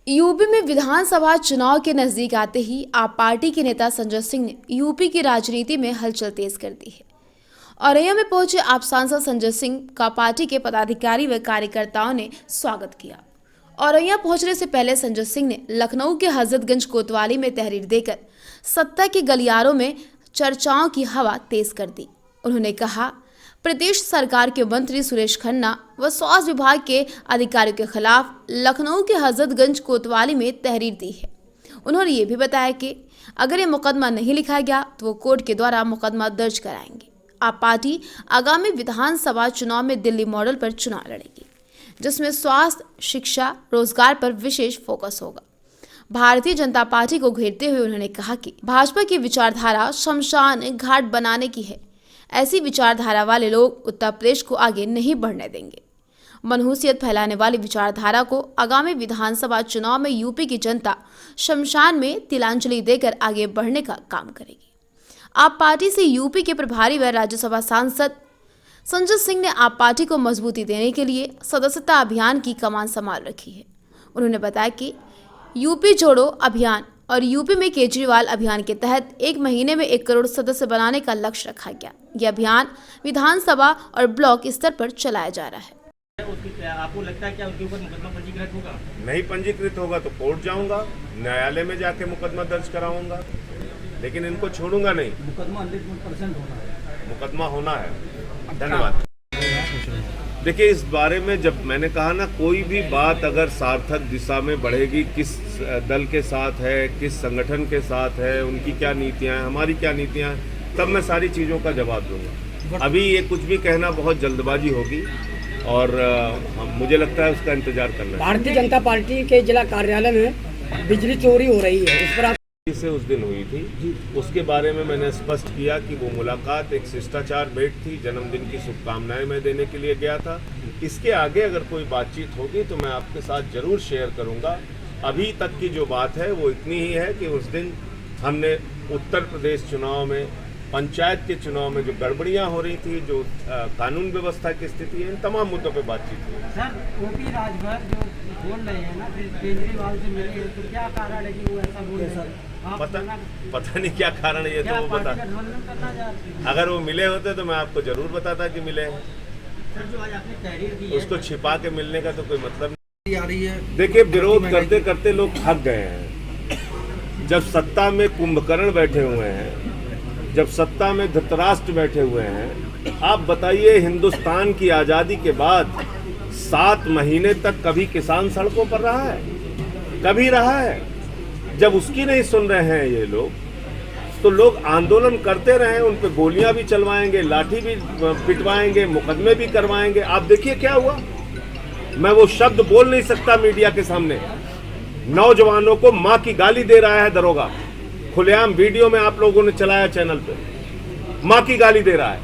UP में विधानसभा चुनाव के नजदीक आते ही आप पार्टी के नेता संजय सिंह ने यूपी की राजनीति में हलचल तेज कर दी है। औरैया में पहुंचे आप सांसद संजय सिंह का पार्टी के पदाधिकारी व कार्यकर्ताओं ने स्वागत किया। औरैया पहुंचने से पहले संजय सिंह ने लखनऊ के हजरतगंज कोतवाली में तहरीर देकर सत्ता के गलियारों में चर्चाओं की हवा तेज कर दी। उन्होंने कहा, प्रदेश सरकार के मंत्री सुरेश खन्ना व स्वास्थ्य विभाग के अधिकारियों के खिलाफ लखनऊ के हजरतगंज कोतवाली में तहरीर दी है। उन्होंने ये भी बताया कि अगर ये मुकदमा नहीं लिखा गया तो वो कोर्ट के द्वारा मुकदमा दर्ज कराएंगे। आप पार्टी आगामी विधानसभा चुनाव में दिल्ली मॉडल पर चुनाव लड़ेगी, जिसमें स्वास्थ्य, शिक्षा, रोजगार पर विशेष फोकस होगा। भारतीय जनता पार्टी को घेरते हुए उन्होंने कहा कि भाजपा की विचारधारा शमशान घाट बनाने की है। ऐसी विचारधारा वाले लोग उत्तर प्रदेश को आगे नहीं बढ़ने देंगे। मनहूसियत फैलाने वाली विचारधारा को आगामी विधानसभा चुनाव में यूपी की जनता शमशान में तिलांजलि देकर आगे बढ़ने का काम करेगी। आप पार्टी से यूपी के प्रभारी व राज्यसभा सांसद संजय सिंह ने आप पार्टी को मजबूती देने के लिए सदस्यता अभियान की कमान संभाल रखी है। उन्होंने बताया कि यूपी जोड़ो अभियान और यूपी में केजरीवाल अभियान के तहत 1 महीने में 1 करोड़ सदस्य बनाने का लक्ष्य रखा गया। यह अभियान विधानसभा और ब्लॉक स्तर पर चलाया जा रहा है। आपको लगता है क्या उसके ऊपर मुकदमा पंजीकृत होगा? नहीं पंजीकृत होगा तो कोर्ट जाऊंगा, न्यायालय में जाके मुकदमा दर्ज कराऊंगा, लेकिन इनको छोड़ूंगा नहीं। मुकदमा 100% होना है। मुकदमा होना है। धन्यवाद। देखिए, इस बारे में जब मैंने कहा ना, कोई भी बात अगर सार्थक दिशा में बढ़ेगी, किस दल के साथ है, किस संगठन के साथ है, उनकी क्या नीतियां हैं, हमारी क्या नीतियां हैं, तब मैं सारी चीज़ों का जवाब दूंगा। अभी ये कुछ भी कहना बहुत जल्दबाजी होगी और मुझे लगता है उसका इंतजार करना है। भारतीय जनता पार्टी के जिला कार्यालय में बिजली चोरी हो रही है, इस पर आप से उस दिन हुई थी, उसके बारे में मैंने स्पष्ट किया कि वो मुलाकात एक शिष्टाचार भेंट थी, जन्मदिन की शुभकामनाएं मैं देने के लिए गया था। इसके आगे अगर कोई बातचीत होगी तो मैं आपके साथ जरूर शेयर करूंगा। अभी तक की जो बात है वो इतनी ही है कि उस दिन हमने उत्तर प्रदेश चुनाव में, पंचायत के चुनाव में जो गड़बड़ियां हो रही थी, जो कानून व्यवस्था की स्थिति है, इन तमाम मुद्दों पर बातचीत हुई। सर, ओपी राजभर जो बोल रहे हैं ना, केजरीवाल से मिले हैं, तो क्या कारण है कि वो ऐसा बोल रहे हैं? सर पता नहीं क्या कारण है, ये तो वो बता। अगर वो मिले होते तो मैं आपको जरूर बताता कि मिले हैं। सर, जो आज आपने तहरीर दी है, उसको छिपा के मिलने का तो कोई मतलब नहीं आ रही है। देखिए, विरोध करते करते लोग थक गए हैं। जब सत्ता में कुंभकर्ण बैठे हुए हैं, जब सत्ता में धृतराष्ट्र बैठे हुए हैं, आप बताइए, हिंदुस्तान की आज़ादी के बाद 7 महीने तक कभी किसान सड़कों पर रहा है? कभी रहा है? जब उसकी नहीं सुन रहे हैं ये लोग, तो लोग आंदोलन करते रहे, उन पे गोलियां भी चलवाएंगे, लाठी भी पिटवाएंगे, मुकदमे भी करवाएंगे। आप देखिए क्या हुआ। मैं वो शब्द बोल नहीं सकता मीडिया के सामने। नौजवानों को मां की गाली दे रहा है दरोगा, खुलेआम वीडियो में आप लोगों ने चलाया चैनल पे, मां की गाली दे रहा है।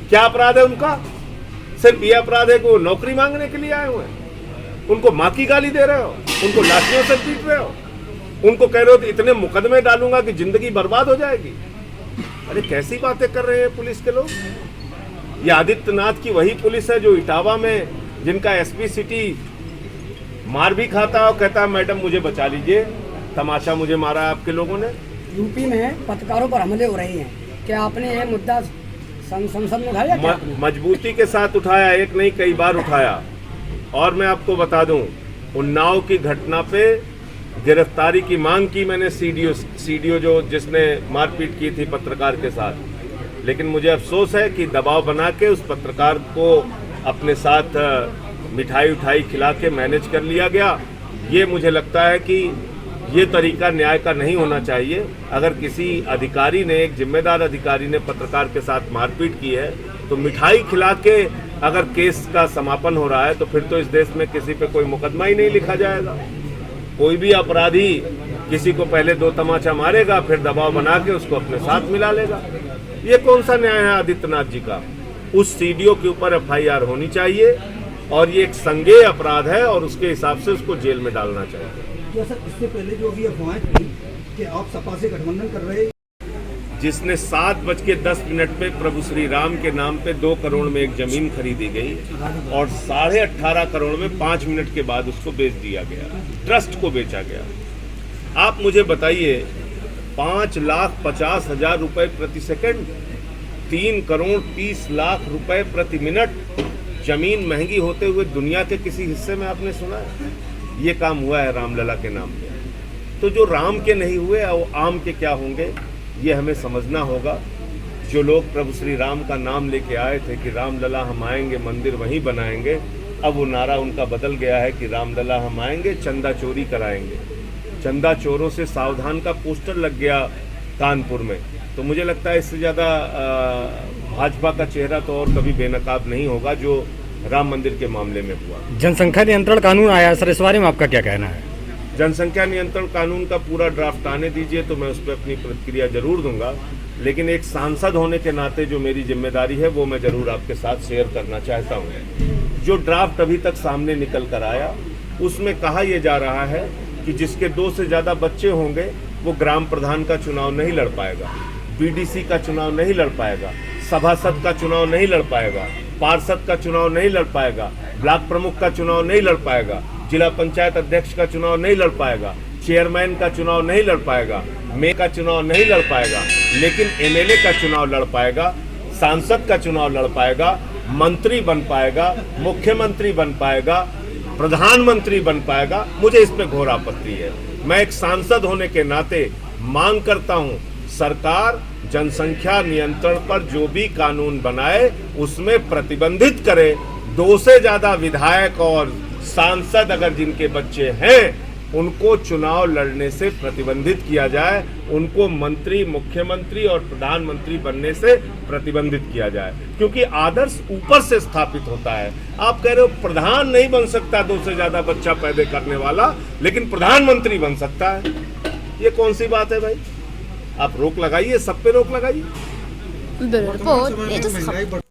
क्या अपराध है उनका? सिर्फ ये अपराध है कि वो नौकरी मांगने के लिए आए हुए हैं। उनको मां की गाली दे रहे हो, उनको लाठियों से पीट रहे हो, उनको कह रहे हो तो इतने मुकदमे डालूंगा कि जिंदगी बर्बाद हो जाएगी। अरे कैसी बातें कर रहे हैं पुलिस के लोग। ये आदित्यनाथ की वही पुलिस है जो इटावा में, जिनका एसपी सिटी मार भी खाता है और कहता है मैडम मुझे बचा लीजिए, तमाशा मुझे मारा है आपके लोगों ने। यूपी में पत्रकारों पर हमले हो रहे हैं, क्या आपने यह मुद्दा संसद में उठाया? मजबूती के साथ उठाया, एक नहीं कई बार उठाया। और मैं आपको बता दूं, उन्नाव की घटना पे गिरफ्तारी की मांग की मैंने सीडीओ जो जिसने मारपीट की थी पत्रकार के साथ। लेकिन मुझे अफसोस है कि दबाव बना के उस पत्रकार को अपने साथ मिठाई उठाई खिला के मैनेज कर लिया गया। ये मुझे लगता है कि ये तरीका न्याय का नहीं होना चाहिए। अगर किसी अधिकारी ने, एक जिम्मेदार अधिकारी ने पत्रकार के साथ मारपीट की है तो मिठाई खिला के अगर केस का समापन हो रहा है तो फिर तो इस देश में किसी पे कोई मुकदमा ही नहीं लिखा जाएगा। कोई भी अपराधी किसी को पहले 2 तमाचा मारेगा, फिर दबाव बना के उसको अपने साथ मिला लेगा। ये कौन सा न्याय है आदित्यनाथ जी का? उस सीडीओ के ऊपर एफआईआर होनी चाहिए और ये एक संज्ञेय अपराध है और उसके हिसाब से उसको जेल में डालना चाहिए। क्या सर, इससे पहले जो भी अफवाहें थी कि आप सपा से गठबंधन कर रहे हैं, जिसने 7:10 पे प्रभु श्री राम के नाम पे 2 करोड़ में एक जमीन खरीदी गई और 18.5 करोड़ में 5 मिनट के बाद उसको बेच दिया गया, ट्रस्ट को बेचा गया। आप मुझे बताइए 5,50,000 रुपए प्रति सेकंड, 3 करोड़ 30 लाख रुपए प्रति मिनट जमीन महंगी होते हुए दुनिया के किसी हिस्से में आपने सुना है? ये काम हुआ है रामलला के नाम पे। तो जो राम के नहीं हुए वो आम के क्या होंगे, ये हमें समझना होगा। जो लोग प्रभु श्री राम का नाम लेके आए थे कि रामलला हम आएंगे, मंदिर वहीं बनाएंगे, अब वो नारा उनका बदल गया है कि रामलला हम आएंगे, चंदा चोरी कराएंगे। चंदा चोरों से सावधान का पोस्टर लग गया कानपुर में। तो मुझे लगता है इससे ज़्यादा भाजपा का चेहरा तो और कभी बेनकाब नहीं होगा जो राम मंदिर के मामले में हुआ। जनसंख्या नियंत्रण कानून आया सर, इस बारे में आपका क्या कहना है? जनसंख्या नियंत्रण कानून का पूरा ड्राफ्ट आने दीजिए तो मैं उस पर अपनी प्रतिक्रिया जरूर दूंगा, लेकिन एक सांसद होने के नाते जो मेरी जिम्मेदारी है वो मैं जरूर आपके साथ शेयर करना चाहता हूँ। जो ड्राफ्ट अभी तक सामने निकल कर आया उसमें कहा यह जा रहा है कि जिसके 2 से ज़्यादा बच्चे होंगे वो ग्राम प्रधान का चुनाव नहीं लड़ पाएगा, बीडीसी का चुनाव नहीं लड़ पाएगा, सभासद का चुनाव नहीं लड़ पाएगा, पार्षद का चुनाव नहीं लड़ पाएगा, ब्लॉक प्रमुख का चुनाव नहीं लड़ पाएगा, जिला पंचायत अध्यक्ष का चुनाव नहीं लड़ पाएगा, चेयरमैन का चुनाव नहीं लड़ पाएगा, मेयर का चुनाव नहीं लड़ पाएगा, लेकिन एमएलए का चुनाव लड़ पाएगा, सांसद का चुनाव लड़ पाएगा, मंत्री बन पाएगा, मुख्यमंत्री बन पाएगा, प्रधानमंत्री बन पाएगा। मुझे इस पे घोर आपत्ति है। मैं एक सांसद होने के नाते मांग करता हूं सरकार जनसंख्या नियंत्रण पर जो भी कानून बनाए उसमें प्रतिबंधित करे। 2 से ज्यादा विधायक और सांसद अगर जिनके बच्चे हैं उनको चुनाव लड़ने से प्रतिबंधित किया जाए, उनको मंत्री, मुख्यमंत्री और प्रधानमंत्री बनने से प्रतिबंधित किया जाए, क्योंकि आदर्श ऊपर से स्थापित होता है। आप कह रहे हो प्रधान नहीं बन सकता 2 से ज्यादा बच्चा पैदा करने वाला, लेकिन प्रधानमंत्री बन सकता है। ये कौन सी बात है भाई? आप रोक लगाइए, सब पे रोक लगाइए। ब्यूरो रिपोर्ट, लेटेस्ट खबर।